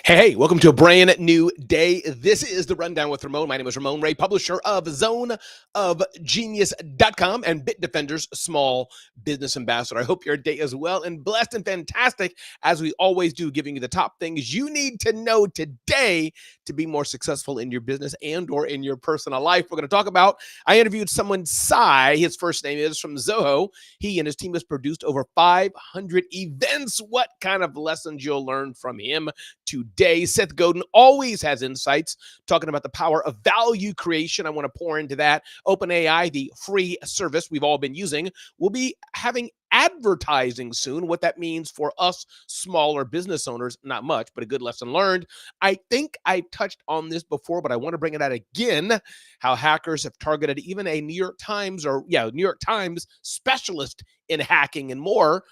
Hey, welcome to a brand new day. This is the Rundown with Ramon. My name is Ramon Ray, publisher of zoneofgenius.com and Bitdefender's Small Business Ambassador. I hope your day is well and blessed and fantastic, as we always do, giving you the top things you need to know today to be more successful in your business and or in your personal life. We're going to talk about, I interviewed someone, Sai, his first name is, from Zoho. He and his team has produced over 500 events. What kind of lessons you'll learn from him today? Seth Godin always has insights talking about the power of value creation. I want to pour into that. OpenAI, the free service we've all been using, will be having advertising soon. What that means for us smaller business owners, not much, but a good lesson learned. I think I touched on this before, but I want to bring it out again. How hackers have targeted even a New York Times specialist in hacking and more.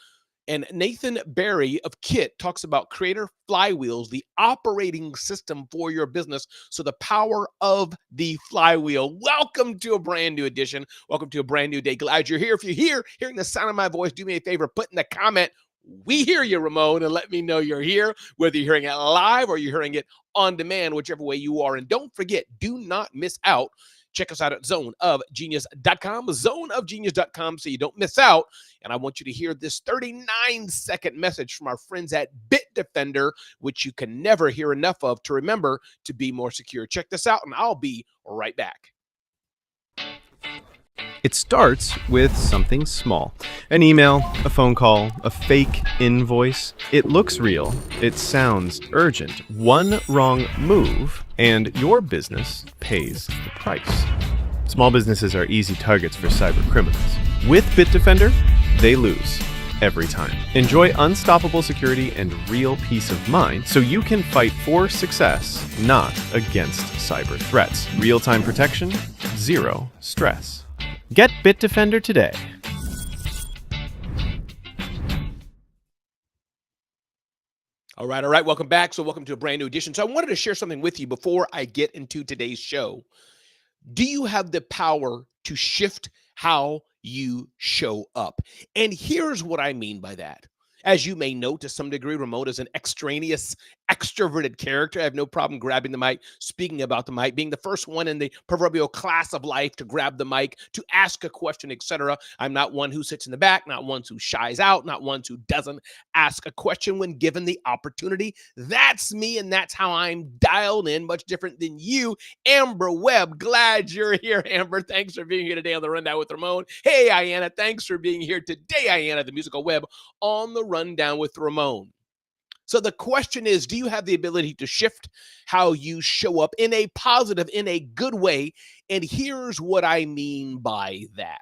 And Nathan Barry of Kit talks about creator flywheels, the operating system for your business. So the power of the flywheel. Welcome to a brand new edition. Welcome to a brand new day. Glad you're here. If you're here, hearing the sound of my voice, do me a favor, put in the comment, "We hear you, Ramon," and let me know you're here, whether you're hearing it live or you're hearing it on demand, whichever way you are. And don't forget, do not miss out. Check us out at zoneofgenius.com, so you don't miss out. And I want you to hear this 39-second message from our friends at Bitdefender, which you can never hear enough of to remember to be more secure. Check this out, and I'll be right back. It starts with something small. An email, a phone call, a fake invoice. It looks real. It sounds urgent. One wrong move, and your business pays the price. Small businesses are easy targets for cyber criminals. With Bitdefender, they lose every time. Enjoy unstoppable security and real peace of mind so you can fight for success, not against cyber threats. Real-time protection, zero stress. Get Bitdefender today. All right. Welcome back. So welcome to a brand new edition. So I wanted to share something with you before I get into today's show. Do you have the power to shift how you show up? And here's what I mean by that. As you may know, to some degree, Ramon is an extraneous, extroverted character. I have no problem grabbing the mic, speaking about the mic, being the first one in the proverbial class of life to grab the mic, to ask a question, etc. I'm not one who sits in the back, not one who shies out, not one who doesn't ask a question when given the opportunity. That's me, and that's how I'm dialed in, much different than you. Amber Webb, glad you're here, Amber. Thanks for being here today on the Rundown with Ramon. Hey, Ayanna, thanks for being here today, Ayanna, the musical web on the Rundown with Ramon. So the question is, do you have the ability to shift how you show up in a positive, in a good way? And here's what I mean by that.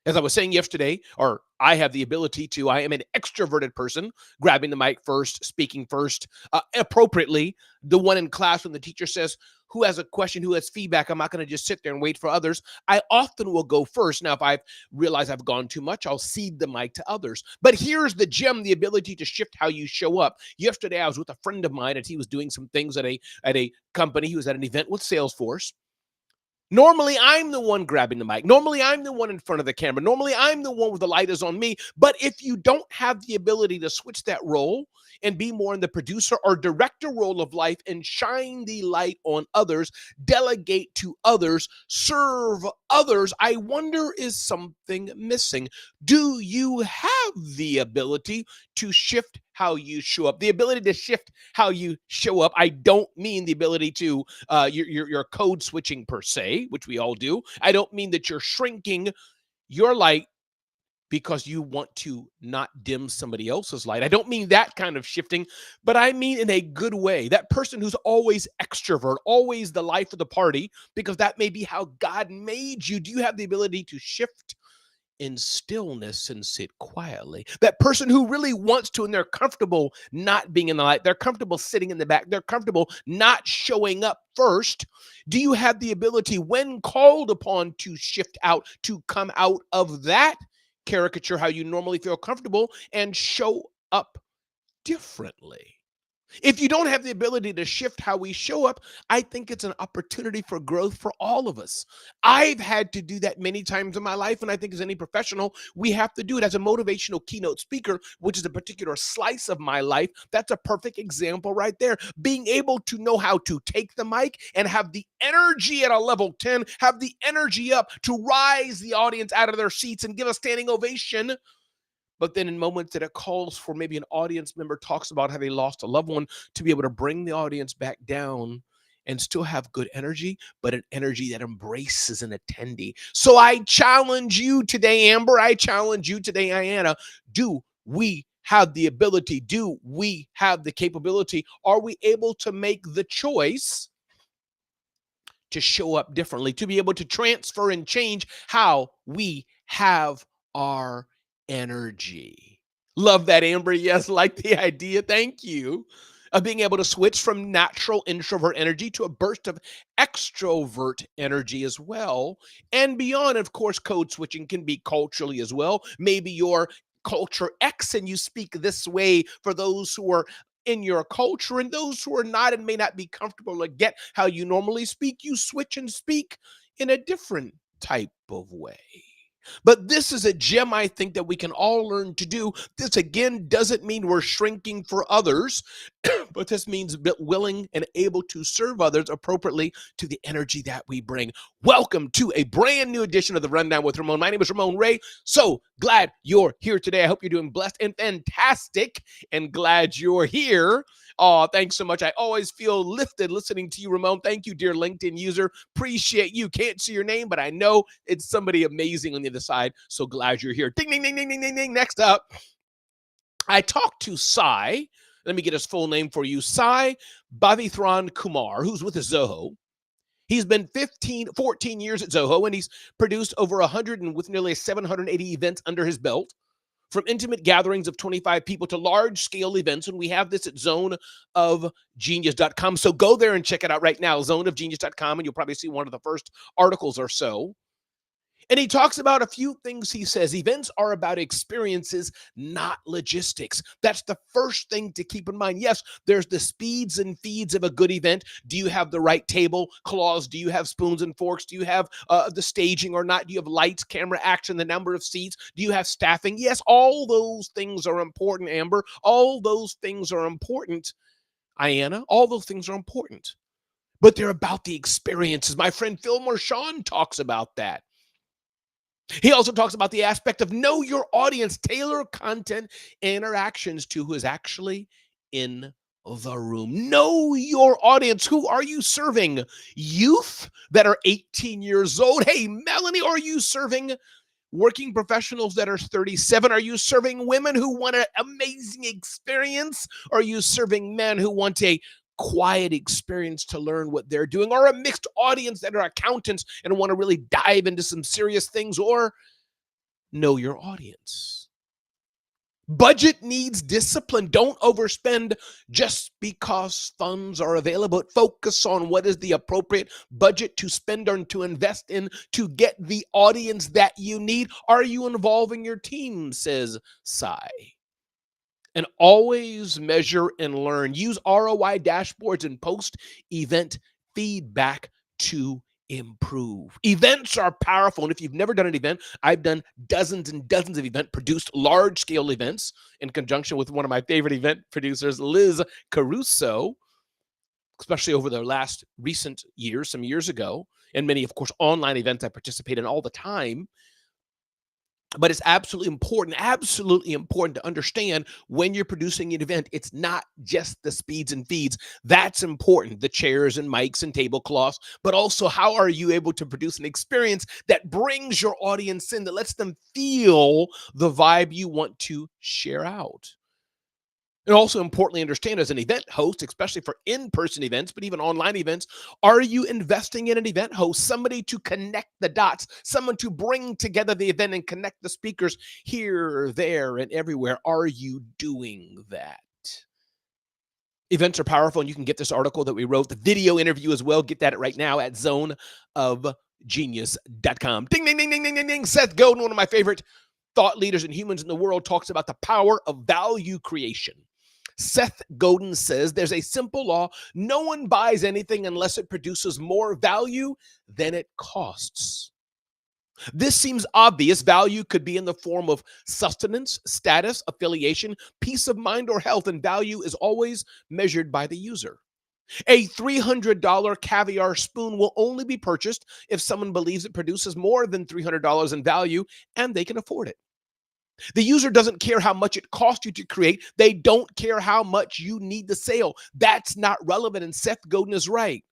As I was saying yesterday, or I have the ability to, I am an extroverted person, grabbing the mic first, speaking first, appropriately. The one in class when the teacher says, who has a question, who has feedback, I'm not going to just sit there and wait for others. I often will go first. Now, if I realize I've gone too much, I'll cede the mic to others. But here's the gem, the ability to shift how you show up. Yesterday, I was with a friend of mine, and he was doing some things at a company. He was at an event with Salesforce. Normally, I'm the one grabbing the mic. Normally, I'm the one in front of the camera. Normally, I'm the one where the light is on me. But if you don't have the ability to switch that role and be more in the producer or director role of life and shine the light on others, delegate to others, serve others, I wonder, is something missing? Do you have the ability to shift how you show up? The ability to shift how you show up. I don't mean the ability to you're code switching per se, which we all do. I don't mean that you're shrinking your light because you want to not dim somebody else's light. I don't mean that kind of shifting, but I mean in a good way. That person who's always extrovert, always the life of the party, because that may be how God made you. Do you have the ability to shift in stillness and sit quietly? That person who really wants to, and they're comfortable not being in the light, they're comfortable sitting in the back, they're comfortable not showing up first. Do you have the ability, when called upon to shift out, to come out of that caricature, how you normally feel comfortable, and show up differently? If you don't have the ability to shift how we show up, I think it's an opportunity for growth for all of us. I've had to do that many times in my life, and I think as any professional, we have to do it. As a motivational keynote speaker, which is a particular slice of my life, that's a perfect example right there. Being able to know how to take the mic and have the energy at a level 10, have the energy up to rise the audience out of their seats and give a standing ovation. But then in moments that it calls for, maybe an audience member talks about having lost a loved one, to be able to bring the audience back down and still have good energy, but an energy that embraces an attendee. So I challenge you today, Amber. I challenge you today, Ayanna. Do we have the ability? Do we have the capability? Are we able to make the choice to show up differently, to be able to transfer and change how we have our energy? Love that, Amber. Yes, like the idea. Thank you. Of being able to switch from natural introvert energy to a burst of extrovert energy as well. And beyond, of course, code switching can be culturally as well. Maybe your culture X and you speak this way for those who are in your culture, and those who are not and may not be comfortable or get how you normally speak, you switch and speak in a different type of way. But this is a gem I think that we can all learn to do. This again doesn't mean we're shrinking for others, but this means willing and able to serve others appropriately to the energy that we bring. Welcome to a brand new edition of the Rundown with Ramon. My name is Ramon Ray. So glad you're here today. I hope you're doing blessed and fantastic, and glad you're here. Oh, thanks so much. I always feel lifted listening to you, Ramon. Thank you, dear LinkedIn user. Appreciate you. Can't see your name, but I know it's somebody amazing on the other side. So glad you're here. Ding, ding, ding, ding, ding, ding, ding. Next up, I talked to Sai. Let me get his full name for you. Sai Bhavithran Kumar, who's with Zoho. He's been 14 years at Zoho, and he's produced over 100 and with nearly 780 events under his belt, from intimate gatherings of 25 people to large-scale events. And we have this at zoneofgenius.com. So go there and check it out right now, zoneofgenius.com, and you'll probably see one of the first articles or so. And he talks about a few things. He says events are about experiences, not logistics. That's the first thing to keep in mind. Yes, there's the speeds and feeds of a good event. Do you have the right table cloths? Do you have spoons and forks? Do you have the staging or not? Do you have lights, camera, action, the number of seats? Do you have staffing? Yes, all those things are important, Amber. All those things are important, Ayanna. All those things are important. But they're about the experiences. My friend Phil Marchand talks about that. He also talks about the aspect of know your audience, tailor content interactions to who is actually in the room. Know your audience. Who are you serving? Youth that are 18 years old? Hey, Melanie, are you serving working professionals that are 37? Are you serving women who want an amazing experience? Are you serving men who want a quiet experience to learn what they're doing, or a mixed audience that are accountants and want to really dive into some serious things? Or know your audience. Budget needs discipline. Don't overspend just because funds are available. Focus on what is the appropriate budget to spend or to invest in to get the audience that you need. Are you involving your team, says Sai. And always measure and learn. Use ROI dashboards and post-event feedback to improve. Events are powerful. And if you've never done an event, I've done dozens and dozens of events, produced large-scale events in conjunction with one of my favorite event producers, Liz Caruso, especially over the last recent years, some years ago, and many, of course, online events I participate in all the time. But it's absolutely important to understand when you're producing an event, it's not just the speeds and feeds. That's important, the chairs and mics and tablecloths, but also how are you able to produce an experience that brings your audience in, that lets them feel the vibe you want to share out. And also importantly understand, as an event host, especially for in-person events, but even online events, are you investing in an event host, somebody to connect the dots, someone to bring together the event and connect the speakers here, there, and everywhere? Are you doing that? Events are powerful, and you can get this article that we wrote, the video interview as well. Get that right now at zoneofgenius.com. Ding, ding, ding, ding, ding, ding, ding. Seth Godin, one of my favorite thought leaders and humans in the world, talks about the power of value creation. Seth Godin says there's a simple law: no one buys anything unless it produces more value than it costs. This seems obvious. Value could be in the form of sustenance, status, affiliation, peace of mind, or health, and value is always measured by the user. A $300 caviar spoon will only be purchased if someone believes it produces more than $300 in value and they can afford it. The user doesn't care how much it cost you to create. They don't care how much you need the sale. That's not relevant, and Seth Godin is right.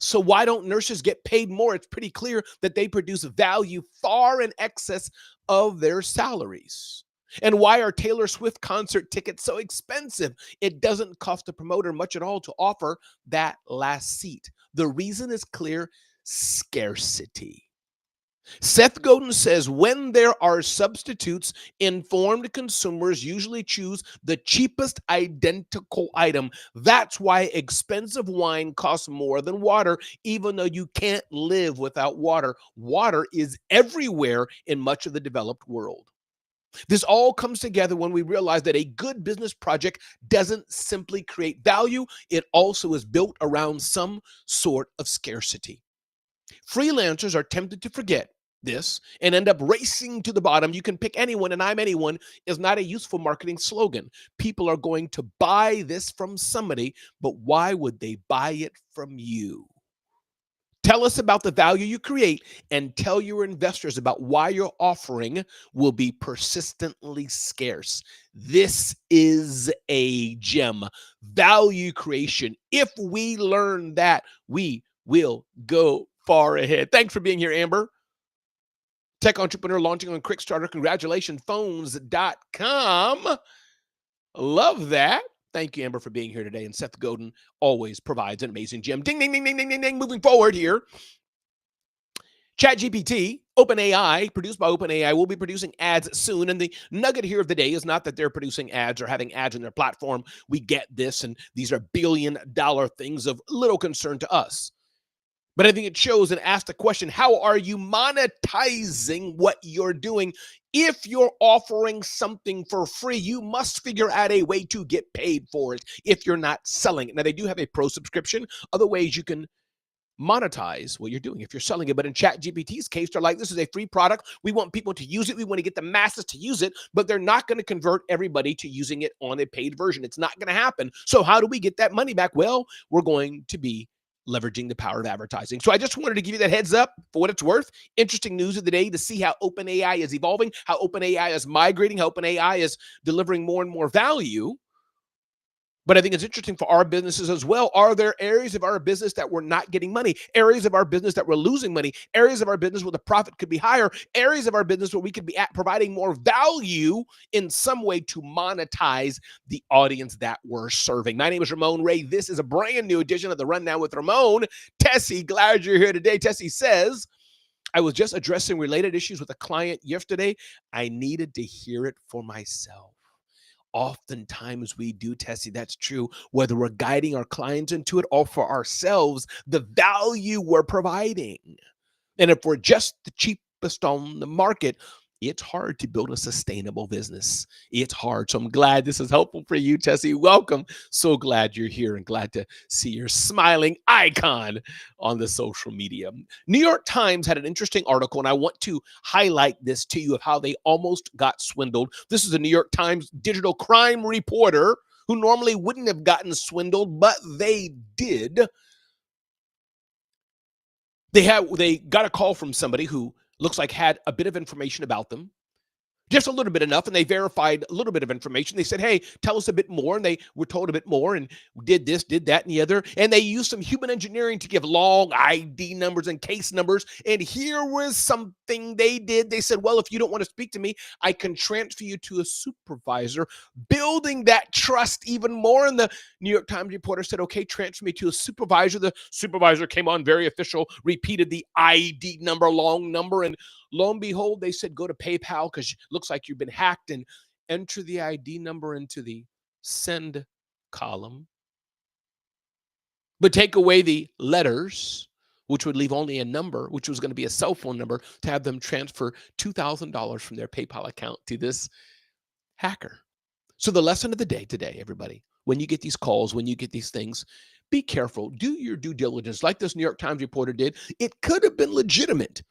So why don't nurses get paid more? It's pretty clear that they produce value far in excess of their salaries. And why are Taylor Swift concert tickets so expensive? It doesn't cost the promoter much at all to offer that last seat. The reason is clear: scarcity. Seth Godin says when there are substitutes, informed consumers usually choose the cheapest identical item. That's why expensive wine costs more than water, even though you can't live without water. Water is everywhere in much of the developed world. This all comes together when we realize that a good business project doesn't simply create value, it also is built around some sort of scarcity. Freelancers are tempted to forget this and end up racing to the bottom. You can pick anyone and I'm anyone is not a useful marketing slogan. People are going to buy this from somebody, but why would they buy it from you? Tell us about the value you create and tell your investors about why your offering will be persistently scarce. This is a gem. Value creation. If we learn that, we will go far ahead. Thanks for being here, Amber. Tech entrepreneur launching on Kickstarter. Congratulations, phones.com. Love that. Thank you, Amber, for being here today. And Seth Godin always provides an amazing gem. Ding, ding, ding, ding, ding, ding, ding. Moving forward here. ChatGPT, OpenAI, produced by OpenAI, will be producing ads soon. And the nugget here of the day is not that they're producing ads or having ads on their platform. We get this, and these are billion-dollar things of little concern to us. But I think it shows and asks the question, how are you monetizing what you're doing? If you're offering something for free, you must figure out a way to get paid for it if you're not selling it. Now, they do have a pro subscription, other ways you can monetize what you're doing if you're selling it. But in ChatGPT's case, they're like, this is a free product. We want people to use it. We want to get the masses to use it, but they're not going to convert everybody to using it on a paid version. It's not going to happen. So how do we get that money back? Well, we're going to be leveraging the power of advertising. So I just wanted to give you that heads up for what it's worth. Interesting news of the day to see how OpenAI is evolving, how OpenAI is migrating, how OpenAI is delivering more and more value. But I think it's interesting for our businesses as well. Are there areas of our business that we're not getting money? Areas of our business that we're losing money? Areas of our business where the profit could be higher? Areas of our business where we could be providing more value in some way to monetize the audience that we're serving? My name is Ramon Ray. This is a brand new edition of the Rundown with Ramon. Tessie, glad you're here today. Tessie says, I was just addressing related issues with a client yesterday. I needed to hear it for myself. Oftentimes we do, Tessie. That's true. Whether we're guiding our clients into it or for ourselves, the value we're providing. And if we're just the cheapest on the market, it's hard to build a sustainable business. It's hard. So I'm glad this is helpful for you, Tessie. Welcome. So glad you're here and glad to see your smiling icon on the social media. New York Times had an interesting article, and I want to highlight this to you of how they almost got swindled. This is a New York Times digital crime reporter who normally wouldn't have gotten swindled, but they did. They got a call from somebody who looks like had a bit of information about them, just a little bit enough, and they verified a little bit of information. They said, hey, tell us a bit more, and they were told a bit more, and did this, did that, and the other, and they used some human engineering to give long ID numbers and case numbers, and here was something they did. They said, well, if you don't want to speak to me, I can transfer you to a supervisor, building that trust even more, and the New York Times reporter said, okay, transfer me to a supervisor. The supervisor came on very official, repeated the ID number, long number, and lo and behold, they said, go to PayPal because it looks like you've been hacked and enter the ID number into the send column. But take away the letters, which would leave only a number, which was going to be a cell phone number, to have them transfer $2,000 from their PayPal account to this hacker. So the lesson of the day today, everybody, when you get these calls, when you get these things, be careful. Do your due diligence. Like this New York Times reporter did, it could have been legitimate,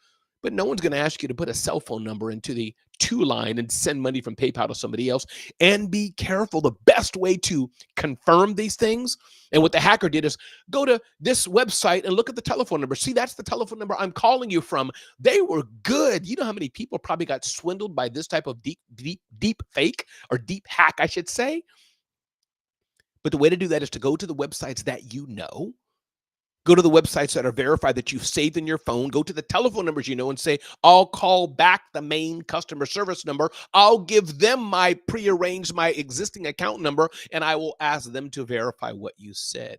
but no one's going to ask you to put a cell phone number into the to line and send money from PayPal to somebody else. And be careful. The best way to confirm these things, and what the hacker did is go to this website and look at the telephone number. See, that's the telephone number I'm calling you from. They were good. You know how many people probably got swindled by this type of deep fake, or deep hack, I should say. But the way to do that is to go to the websites that you know. Go to the websites that are verified that you've saved in your phone. Go to the telephone numbers you know and say, I'll call back the main customer service number. I'll give them my prearranged, my existing account number, and I will ask them to verify what you said.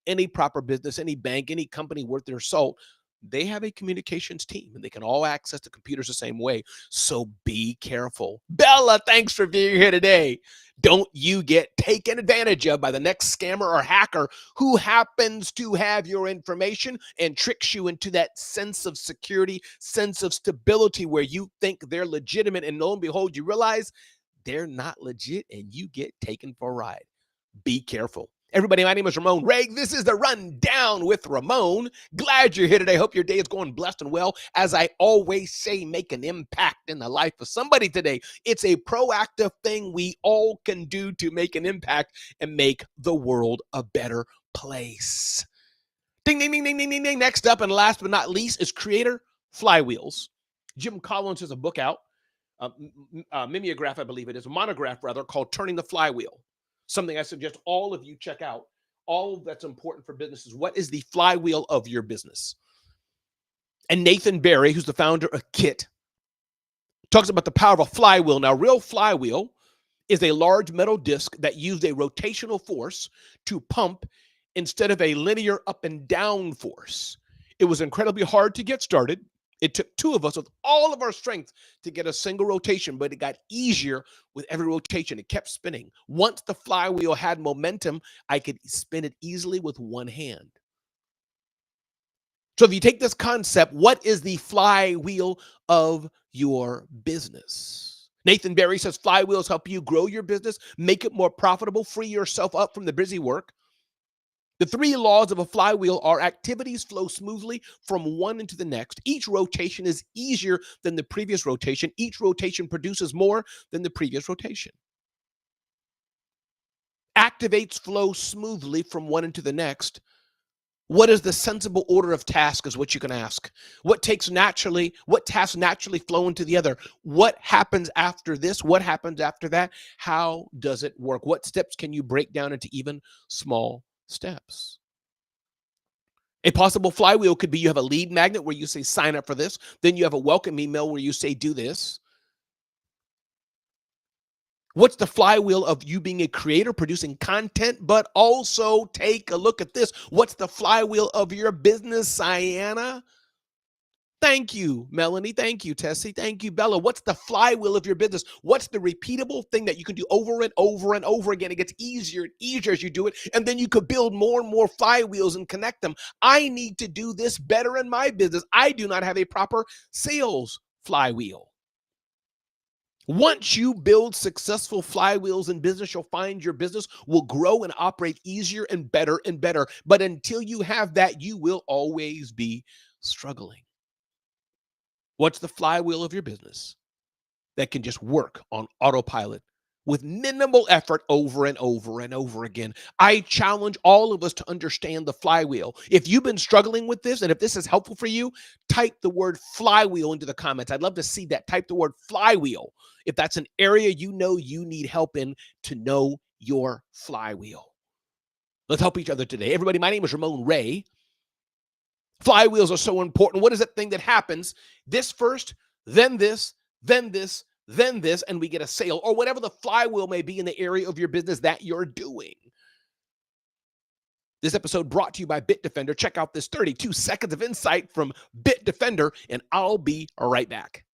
Any proper business, any bank, any company worth their salt, they have a communications team, and they can all access the computers the same way. So be careful. Bella, thanks for being here today. Don't you get taken advantage of by the next scammer or hacker who happens to have your information and tricks you into that sense of security, sense of stability, where you think they're legitimate, and lo and behold, you realize they're not legit, and you get taken for a ride. Be careful. Everybody, my name is Ramon Ray. This is the Rundown with Ramon. Glad you're here today. Hope your day is going blessed and well. As I always say, make an impact in the life of somebody today. It's a proactive thing we all can do to make an impact and make the world a better place. Ding, ding, ding, ding, ding, ding, ding. Next up, and last but not least, is Creator Flywheels. Jim Collins has a book out, mimeograph, I believe it is, a monograph rather, called Turning the Flywheel. Something I suggest all of you check out. All that's important for businesses. What is the flywheel of your business? And Nathan Barry, who's the founder of Kit, talks about the power of a flywheel. Now, real flywheel is a large metal disc that used a rotational force to pump instead of a linear up and down force. It was incredibly hard to get started. It took two of us with all of our strength to get a single rotation, but it got easier with every rotation. It kept spinning. Once the flywheel had momentum, I could spin it easily with one hand. So if you take this concept, what is the flywheel of your business? Nathan Barry says flywheels help you grow your business, make it more profitable, free yourself up from the busy work. The three laws of a flywheel are: activities flow smoothly from one into the next. Each rotation is easier than the previous rotation. Each rotation produces more than the previous rotation. Activates flow smoothly from one into the next. What is the sensible order of task is what you can ask. What tasks naturally flow into the other? What happens after this? What happens after that? How does it work? What steps can you break down into even small steps? A possible flywheel could be you have a lead magnet where you say sign up for this. Then you have a welcome email where you say do this. What's the flywheel of you being a creator, producing content, but also take a look at this. What's the flywheel of your business, Sienna? Thank you, Melanie. Thank you, Tessie. Thank you, Bella. What's the flywheel of your business? What's the repeatable thing that you can do over and over and over again? It gets easier and easier as you do it, and then you could build more and more flywheels and connect them. I need to do this better in my business. I do not have a proper sales flywheel. Once you build successful flywheels in business, you'll find your business will grow and operate easier and better and better. But until you have that, you will always be struggling. What's the flywheel of your business that can just work on autopilot with minimal effort over and over and over again? I challenge all of us to understand the flywheel. If you've been struggling with this, and if this is helpful for you, type the word flywheel into the comments. I'd love to see that. Type the word flywheel if that's an area you know you need help in, to know your flywheel. Let's help each other today. Everybody, my name is Ramon Ray. Flywheels are so important. What is that thing that happens? This first, then this, then this, then this, and we get a sale, or whatever the flywheel may be in the area of your business that you're doing. This episode brought to you by Bitdefender. Check out this 32 seconds of insight from Bitdefender, and I'll be right back.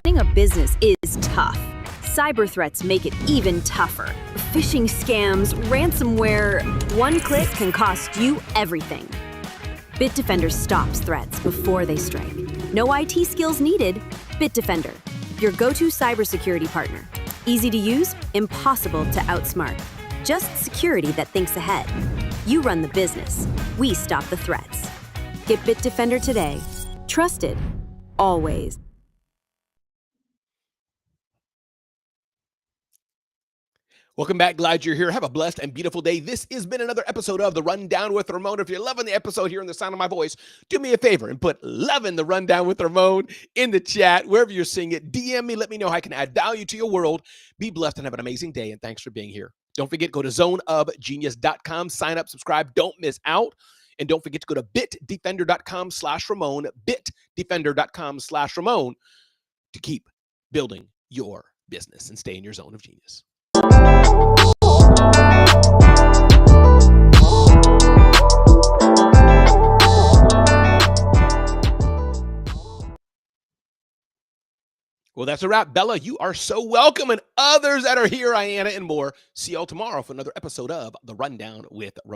Running a business is tough. Cyber threats make it even tougher. Phishing scams, ransomware, one click can cost you everything. Bitdefender stops threats before they strike. No IT skills needed. Bitdefender, your go-to cybersecurity partner. Easy to use, impossible to outsmart. Just security that thinks ahead. You run the business. We stop the threats. Get Bitdefender today. Trusted. Always. Welcome back. Glad you're here. Have a blessed and beautiful day. This has been another episode of The Rundown with Ramon. If you're loving the episode, hearing the sound of my voice, do me a favor and put "loving the Rundown with Ramon" in the chat, wherever you're seeing it. DM me. Let me know how I can add value to your world. Be blessed and have an amazing day. And thanks for being here. Don't forget, go to zoneofgenius.com. Sign up, subscribe. Don't miss out. And don't forget to go to bitdefender.com/Ramon, bitdefender.com/Ramon to keep building your business and stay in your zone of genius. Well, that's a wrap. Bella, you are so welcome. And others that are here, Ayanna and more. See y'all tomorrow for another episode of The Rundown with Ramon.